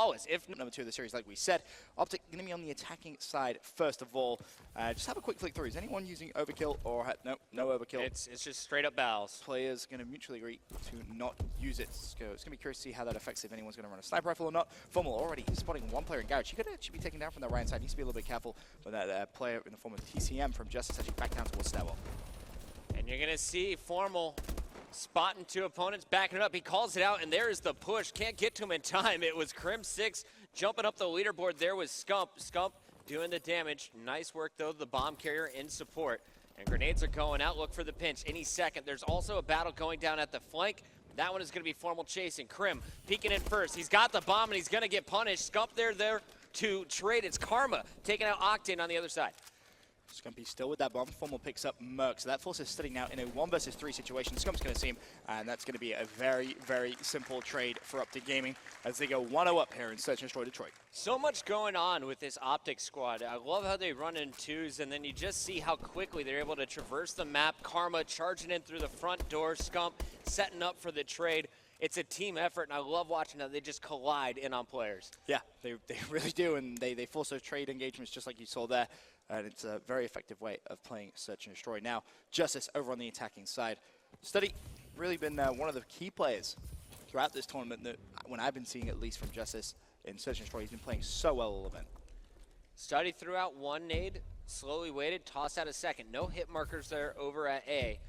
flawless. If number 2 of the series, like we said. Optic going to be on the attacking side first of all. Just have a quick flick through. Is anyone using overkill or no overkill? It's just straight up battles. Players going to mutually agree to not use it. So it's going to be curious to see how that affects if anyone's going to run a sniper rifle or not. Formal already spotting one player in garage. He could actually be taken down from the right side. Needs to be a little bit careful with that player in the form of TCM from Justus actually back down towards stairwell. And you're going to see Formal spotting 2 opponents, backing it up. He calls it out, and there is the push. Can't get to him in time. It was Crim 6 jumping up the leaderboard. There was Scump. Scump doing the damage. Nice work, though, the bomb carrier in support. And grenades are going out. Look for the pinch any second. There's also a battle going down at the flank. That one is going to be Formal chasing. Crim peeking in first. He's got the bomb, and he's going to get punished. Scump there to trade. It's Karma taking out Octane on the other side. Scumpy still with that bomb. Formal picks up Merc. So that forces Study now in a 1 versus 3 situation. Scump's going to see him, and that's going to be a very, very simple trade for Optic Gaming as they go 1-0 up here in Search and Destroy Detroit. So much going on with this Optic squad. I love how they run in 2s, and then you just see how quickly they're able to traverse the map. Karma charging in through the front door. Scump setting up for the trade. It's a team effort, and I love watching how they just collide in on players. Yeah, they really do, and they force those trade engagements just like you saw there. And it's a very effective way of playing Search and Destroy. Now, Justus over on the attacking side. Study really been one of the key players throughout this tournament that when I've been seeing at least from Justus in Search and Destroy, he's been playing so well all event. Study threw out 1 nade, slowly waited, tossed out a second. No hit markers there over at A.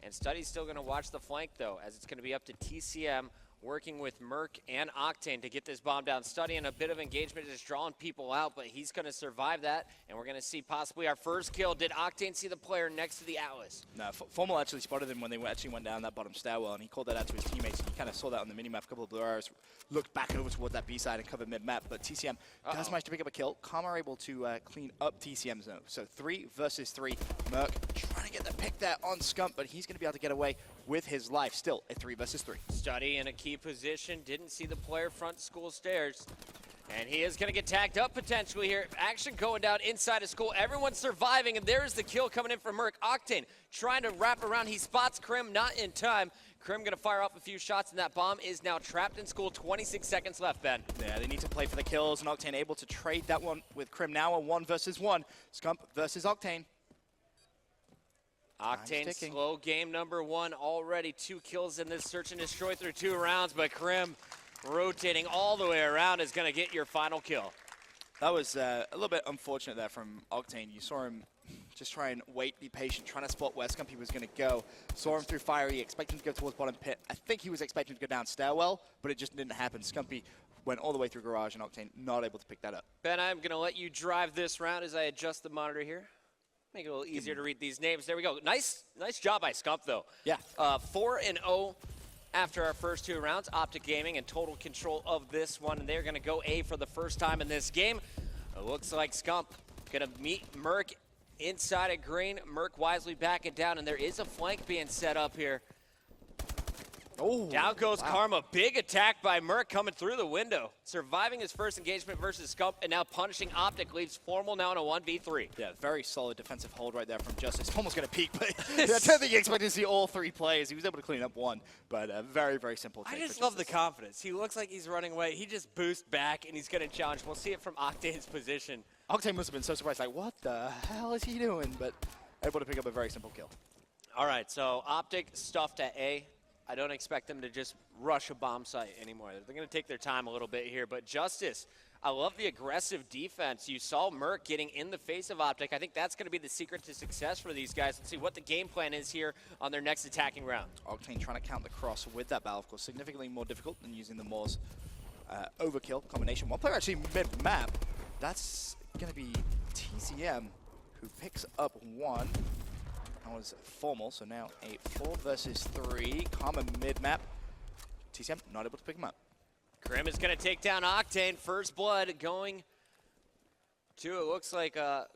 And Study's still going to watch the flank, though, as it's going to be up to TCM working with Merc and Octane to get this bomb down. Study in a bit of engagement, just drawing people out, but he's going to survive that, and we're going to see possibly our first kill. Did Octane see the player next to the Atlas? No, Formal actually spotted him when they actually went down that bottom stairwell, and he called that out to his teammates. You kind of saw that on the minimap. A couple of blue arrows looked back over toward that B side and covered mid-map, but TCM does manage to pick up a kill. Karma are able to clean up TCM's zone. So 3 versus 3. Merc trying to get the pick there on Scump, but he's going to be able to get away with his life. Still a 3 versus 3. Study in a key position, didn't see the player front school stairs. And he is going to get tagged up potentially here. Action going down inside of school. Everyone's surviving, and there's the kill coming in from Merc. Octane trying to wrap around. He spots Crim, not in time. Crim going to fire off a few shots, and that bomb is now trapped in school. 26 seconds left, Ben. Yeah, they need to play for the kills, and Octane able to trade that one with Crim now a 1 versus 1. Scump versus Octane. Octane slow game number 1 already. 2 kills in this Search and Destroy through 2 rounds, but Crim rotating all the way around is going to get your final kill. That was a little bit unfortunate there from Octane. You saw him just try and wait, be patient, trying to spot where Scumpy was going to go. Saw him through fiery, expecting to go towards bottom pit. I think he was expecting to go down stairwell, but it just didn't happen. Scumpy went all the way through garage, and Octane not able to pick that up. Ben, I'm going to let you drive this round as I adjust the monitor here. Make it a little easier to read these names. There we go. Nice job by Scump, though. Yeah. 4-0 after our first 2 rounds. Optic Gaming in total control of this one, and they're going to go A for the first time in this game. It looks like Scump going to meet Merc inside of green. Merc wisely backing down, and there is a flank being set up here. Oh, down goes Karma. Big attack by Merc coming through the window. Surviving his first engagement versus Scump, and now punishing Optic. Leaves Formal now in a 1v3. Yeah, very solid defensive hold right there from Justus. Almost going to peek, but I don't think he expected to see all 3 plays. He was able to clean up 1, but a very, very simple take. I just love the confidence. He looks like he's running away. He just boosts back, and he's going to challenge. We'll see it from Octane's position. Octane must have been so surprised, like, what the hell is he doing? But able to pick up a very simple kill. All right, so Optic stuffed at A. I don't expect them to just rush a bomb site anymore. They're going to take their time a little bit here. But Justus, I love the aggressive defense. You saw Merc getting in the face of Optic. I think that's going to be the secret to success for these guys. Let's see what the game plan is here on their next attacking round. Octane trying to count the cross with that battle, of course, significantly more difficult than using the Moore's overkill combination. One player actually mid-map. That's going to be TCM, who picks up 1. That was Formal, so now a 4 versus 3. Karma mid-map. TCM not able to pick him up. Crim is going to take down Octane. First blood going to, it looks like, oh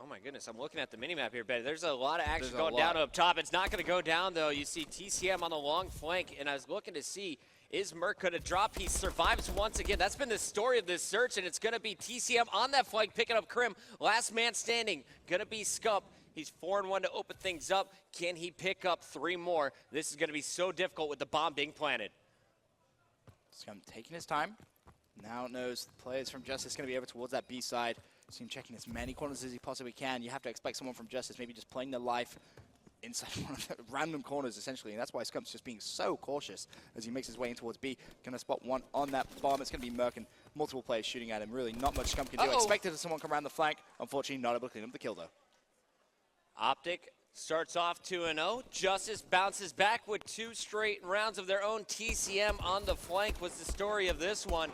my goodness, I'm looking at the minimap here, Ben. There's a lot of action going down up top. It's not going to go down, though. You see TCM on the long flank, and I was looking to see, is Merc going to drop? He survives once again. That's been the story of this search, and it's going to be TCM on that flank picking up Crim. Last man standing, going to be Scump. He's 4-1 to open things up. Can he pick up 3 more? This is going to be so difficult with the bomb being planted. Scump taking his time, Now knows the players from Justus going to be over towards that B side. See him checking as many corners as he possibly can. You have to expect someone from Justus maybe just playing their life inside one of the random corners, essentially. And that's why Scump's just being so cautious as he makes his way in towards B. Going to spot one on that bomb. It's going to be Merc and multiple players shooting at him. Really not much Scump can do. Expected someone come around the flank. Unfortunately, not able to clean up the kill, though. Optic starts off 2-0. Justus bounces back with 2 straight rounds of their own. TCM on the flank was the story of this one.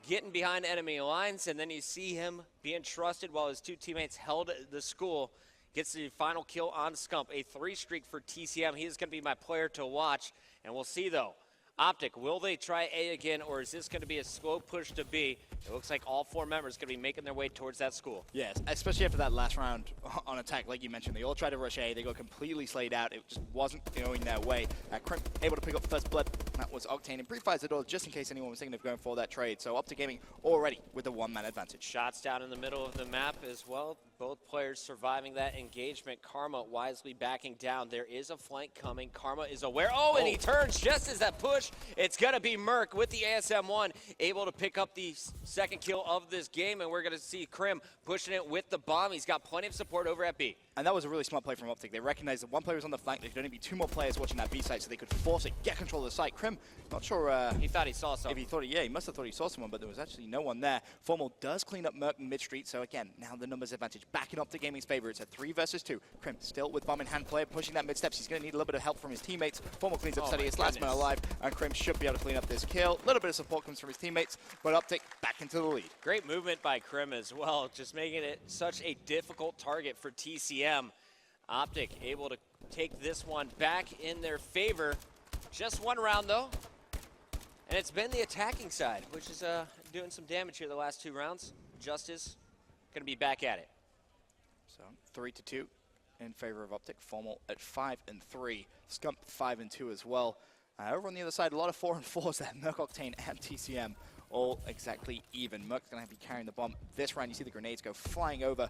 Getting behind enemy lines, and then you see him being trusted while his 2 teammates held the school. Gets the final kill on Scump. A 3 streak for TCM. He is going to be my player to watch, and we'll see, though. Optic, will they try A again, or is this going to be a slow push to B? It looks like all 4 members are going to be making their way towards that school. Yes, especially after that last round on attack, like you mentioned. They all tried to rush A. They got completely slayed out. It just wasn't going their way. Crimp able to pick up first blood. That was Octane. And pre-fires the door just in case anyone was thinking of going for that trade. So Optic Gaming already with a 1-man advantage. Shots down in the middle of the map as well. Both players surviving that engagement. Karma wisely backing down. There is a flank coming. Karma is aware. And he turns just as that push. It's going to be Merc with the ASM-1 able to pick up the second kill of this game, and we're going to see Krim pushing it with the bomb. He's got plenty of support over at B. And that was a really smart play from Optic. They recognized that 1 player was on the flank. There could only be 2 more players watching that B site, so they could force it, get control of the site. Krim, not sure he thought he saw something. If he thought, he must have thought he saw someone, but there was actually no one there. Formal does clean up Merc in mid-street, so again, now the numbers advantage back in Optic Gaming's favor. It's a 3 versus 2. Krim still with bomb in hand, player pushing that mid-steps. He's going to need a little bit of help from his teammates. Formal cleans up Steady, his last man alive, and Krim should be able to clean up this kill. A little bit of support comes from his teammates, but Optic back into the lead. Great movement by Krim as well, just making it such a difficult target for TCM. Optic able to take this one back in their favor. Just 1 round, though. And it's been the attacking side, which is doing some damage here the last 2 rounds. Justus going to be back at it. So 3-2 in favor of Optic. Formal at 5-3. Scump 5-2 as well. Over on the other side, a lot of 4 and 4s there. Merc, Octane, and TCM all exactly even. Merc's going to be carrying the bomb this round. You see the grenades go flying over,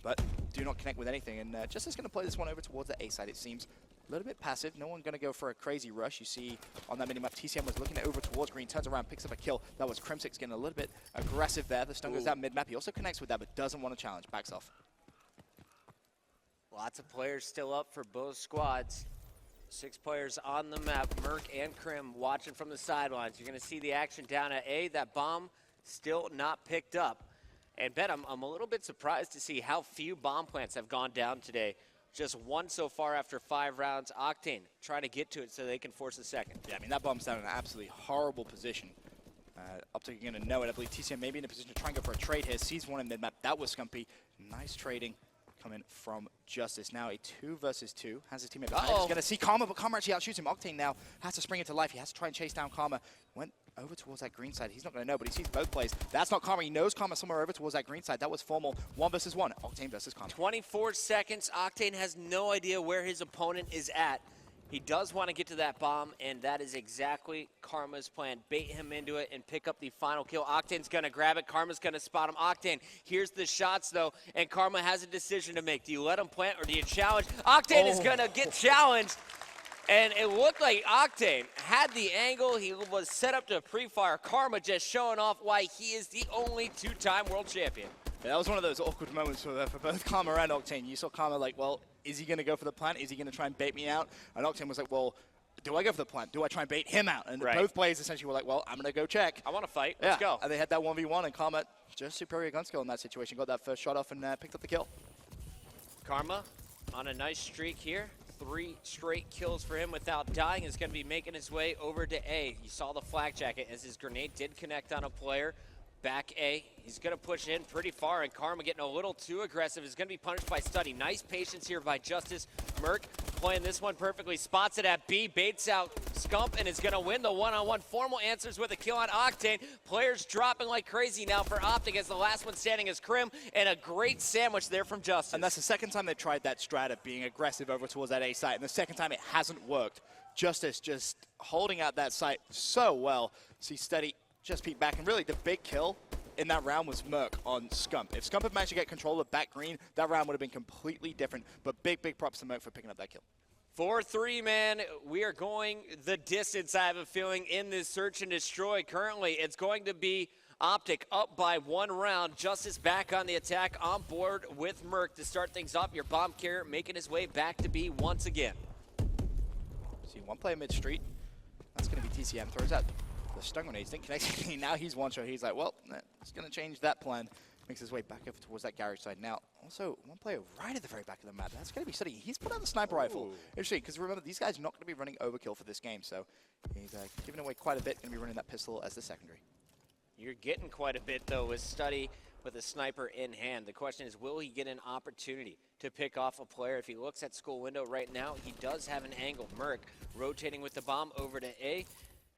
but do not connect with anything. And Justus going to play this one over towards the A side, it seems. A little bit passive. No one going to go for a crazy rush. You see on that minimap, TCM was looking over towards green, turns around, picks up a kill. That was Crimsix getting a little bit aggressive there. The stun goes down mid-map. He also connects with that, but doesn't want to challenge. Backs off. Lots of players still up for both squads. 6 players on the map. Merc and Krim watching from the sidelines. You're going to see the action down at A. That bomb still not picked up. And Ben, I'm a little bit surprised to see how few bomb plants have gone down today. Just 1 so far after 5 rounds. Octane trying to get to it so they can force a second. Yeah, I mean, that bomb's down in an absolutely horrible position. Optic are going to know it. I believe TCM may be in a position to try and go for a trade here. Sees one in mid-map. That was Scumpy. Nice trading coming from Justus. Now a 2 versus 2. Has his teammate behind him. He's going to see Karma, but Karma actually outshoots him. Octane now has to spring into life. He has to try and chase down Karma. Went over towards that green side. He's not going to know, but he sees both plays. That's not Karma. He knows Karma somewhere over towards that green side. That was Formal. 1 versus 1. Octane versus Karma. 24 seconds. Octane has no idea where his opponent is at. He does want to get to that bomb, and that is exactly Karma's plan. Bait him into it and pick up the final kill. Octane's going to grab it. Karma's going to spot him. Octane, here's the shots, though, and Karma has a decision to make. Do you let him plant or do you challenge? Octane is going to get challenged, and it looked like Octane had the angle. He was set up to pre-fire. Karma just showing off why he is the only 2-time world champion. Yeah, that was one of those awkward moments for both Karma and Octane. You saw Karma like, well, is he going to go for the plant? Is he going to try and bait me out? And Octane was like, well, do I go for the plant? Do I try and bait him out? And both players essentially were like, well, I'm going to go check. I want to fight. Let's go. And they had that 1v1, and Karma just superior gun skill in that situation. Got that first shot off and picked up the kill. Karma on a nice streak here. 3 straight kills for him without dying. Is going to be making his way over to A. You saw the flak jacket as his grenade did connect on a player. Back A. He's going to push in pretty far, and Karma getting a little too aggressive is going to be punished by Study. Nice patience here by Justus. Merc playing this one perfectly. Spots it at B, baits out Scump, and is going to win the one-on-one. Formal answers with a kill on Octane. Players dropping like crazy now for Optic as the last one standing is Krim, and a great sandwich there from Justus. And that's the second time they've tried that strat of being aggressive over towards that A site, and the second time it hasn't worked. Justus just holding out that site so well. See Steady just peek back, and really the big kill in that round was Merc on Scump. If Scump had managed to get control of back green, that round would have been completely different. But big props to Merc for picking up that kill. 4-3, man. We are going the distance, I have a feeling, in this search and destroy. Currently, it's going to be Optic up by 1 round. Justus back on the attack, on board with Merc to start things off. Your bomb carrier making his way back to B once again. See one player mid-street. That's going to be TCM. Throws out the stun grenades. Didn't connect. Now he's one shot. He's like, well, it's going to change that plan. Makes his way back over towards that garage side. Now, also, one player right at the very back of the map. That's going to be Study. He's put out the sniper rifle. Interesting, because remember, these guys are not going to be running overkill for this game. So he's giving away quite a bit. Going to be running that pistol as the secondary. You're getting quite a bit, though, with Study with a sniper in hand. The question is, will he get an opportunity to pick off a player? If he looks at school window right now, he does have an angle. Merc rotating with the bomb over to A.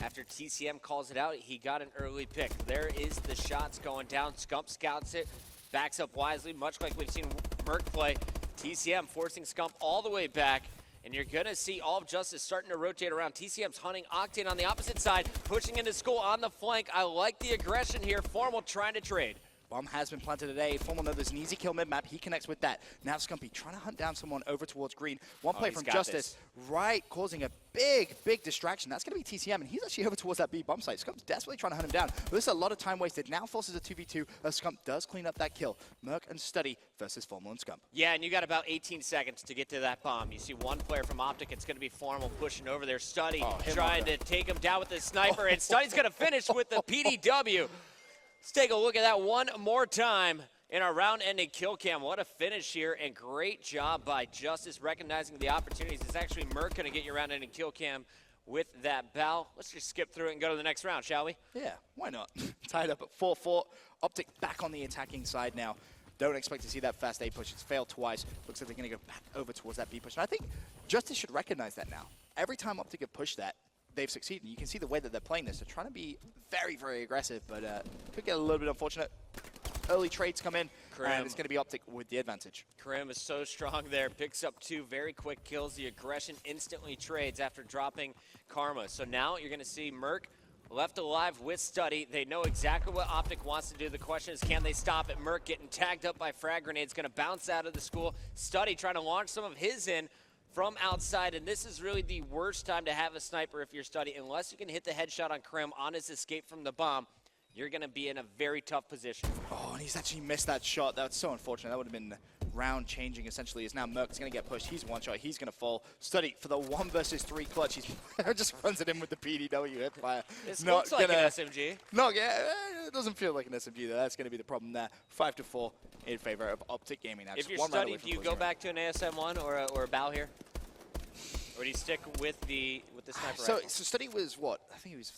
After TCM calls it out, he got an early pick. There is the shots going down. Scump scouts it, backs up wisely, much like we've seen Merc play. TCM forcing Scump all the way back, and you're going to see all of Justus starting to rotate around. TCM's hunting Octane on the opposite side, pushing into school on the flank. I like the aggression here. Formal trying to trade. Bomb has been planted today. Formal knows there's an easy kill mid-map. He connects with that. Now Scumpy trying to hunt down someone over towards green. One play from Justus, right, causing a big distraction. That's going to be TCM, and he's actually over towards that B bomb site. Scump's desperately trying to hunt him down. But there's a lot of time wasted. Now forces a 2v2 as Scump does clean up that kill. Merc and Study versus Formal and Scump. Yeah, and you got about 18 seconds to get to that bomb. You see one player from Optic. It's going to be Formal pushing over there. Study trying to take him down with the sniper, and Study's going to finish with the PDW. Let's take a look at that one more time in our round-ending kill cam. What a finish here, and great job by Justus recognizing the opportunities. It's actually Merc going to get your round-ending kill cam with that bow. Let's just skip through it and go to the next round, shall we? Yeah, why not? Tied up at 4-4. Optic back on the attacking side now. Don't expect to see that fast A push. It's failed twice. Looks like they're going to go back over towards that B push. And I think Justus should recognize that now. Every time Optic have pushed that, they've succeeded. You can see the way that they're playing this. They're trying to be very aggressive, but could get a little bit unfortunate. Early trades come in, and it's going to be Optic with the advantage. Krim is so strong there. Picks up 2 very quick kills. The aggression instantly trades after dropping Karma. So now you're going to see Merc left alive with Study. They know exactly what Optic wants to do. The question is, can they stop it? Merc getting tagged up by frag grenades, going to bounce out of the school. Study trying to launch some of his in from outside, and this is really the worst time to have a sniper if you're Study. Unless you can hit the headshot on Krim on his escape from the bomb, you're going to be in a very tough position. Oh, and he's actually missed that shot. That's so unfortunate. That would have been round changing, essentially. Is now Merc's going to get pushed. He's one shot. He's going to fall. Study for the 1 versus 3 clutch. He just runs it in with the PDW hit fire. This looks like an SMG. No, yeah, it doesn't feel like an SMG, though. That's going to be the problem there. 5-4 in favor of Optic Gaming. Now, if you're Study, do you go back to an ASM-1 or a bow here? Or do you stick with the sniper rifle? So Study was what? I think he was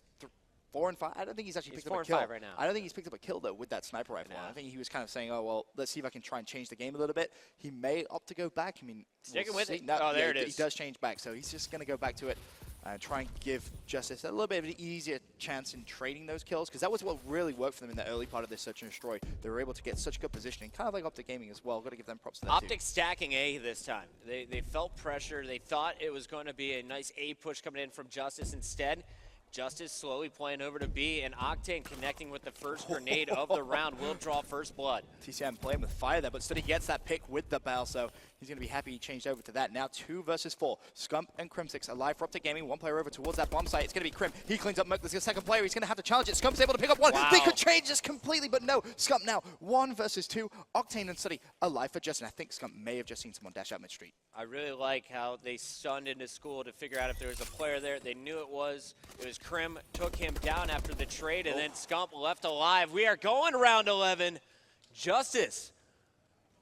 4 and 5. I don't think he's actually picked up a kill. 4 and 5 right now. I don't think he's picked up a kill though with that sniper rifle. I think he was kind of saying, oh well, let's see if I can try and change the game a little bit. He may opt to go back. I mean, sticking with it. No, oh, there it is. He does change back, so he's just going to go back to it and try and give Justus a little bit of an easier chance in trading those kills, because that was what really worked for them in the early part of this search and destroy. They were able to get such good positioning, kind of like Optic Gaming as well. Got to give them props to that Optic stacking A this time. They felt pressure. They thought it was going to be a nice A push coming in from Justus. Instead, Justus slowly playing over to B, and Octane connecting with the first grenade of the round will draw first blood. TCM playing with fire there, but Study gets that pick with the bell, so he's going to be happy he changed over to that. Now 2 versus 4. Scump and Crim6 alive for Optic Gaming. One player over towards that bomb site. It's going to be Krim. He cleans up Merc. There's a second player. He's going to have to challenge it. Scump's able to pick up one. Wow. They could change this completely, but no. Scump now 1 versus 2. Octane and Study alive for Justin. I think Scump may have just seen someone dash out mid-street. I really like how they stunned into school to figure out if there was a player there. They knew it was Krim. Took him down after the trade, and then Scump left alive. We are going round 11. Justus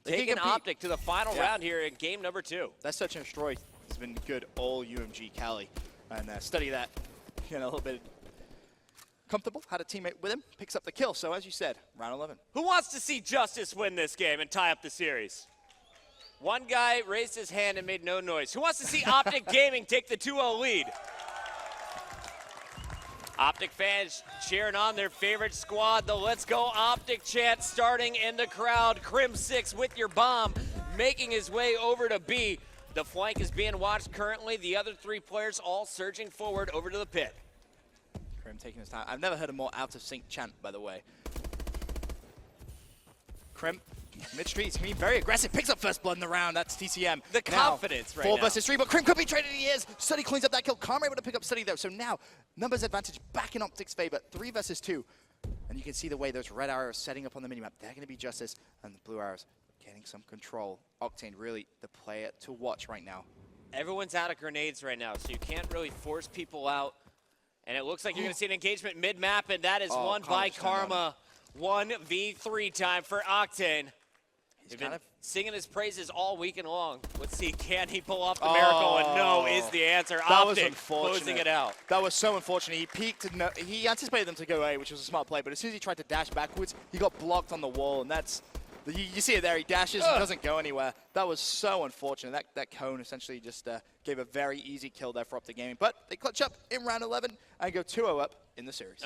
taking Optic to the final round here in game number 2. That search and destroy has been good all UMG Cali, and Study that, a little bit comfortable, had a teammate with him, picks up the kill. So as you said, round 11. Who wants to see Justus win this game and tie up the series? One guy raised his hand and made no noise. Who wants to see Optic Gaming take the 2-0 lead? Optic fans cheering on their favorite squad. The Let's Go Optic chant starting in the crowd. Crim6 with your bomb, making his way over to B. The flank is being watched currently. The other 3 players all surging forward over to the pit. Krim taking his time. I've never heard a more out of sync chant, by the way. Crim, mid-street, he's being very aggressive. Picks up first blood in the round. That's TCM. The confidence right now. 4 versus 3, but Crim could be traded. He is. Study cleans up that kill. Karma able to pick up Study, though. So now, numbers advantage back in Optic's favor. 3 versus 2. And you can see the way those red arrows setting up on the minimap. They're going to be Justus, and the blue arrows getting some control. Octane, really the player to watch right now. Everyone's out of grenades right now, so you can't really force people out. And it looks like you're going to see an engagement mid-map, and that is won by Karma. 1v3 time for Octane. He's been singing his praises all weekend long. Let's see, can he pull off the miracle? And no is the answer. Optic closing it out. That was so unfortunate. He peeked. He anticipated them to go A, which was a smart play. But as soon as he tried to dash backwards, he got blocked on the wall. And that's, you see it there. He dashes and doesn't go anywhere. That was so unfortunate. That cone essentially just gave a very easy kill there for Optic Gaming. But they clutch up in round 11 and go 2-0 up in the series.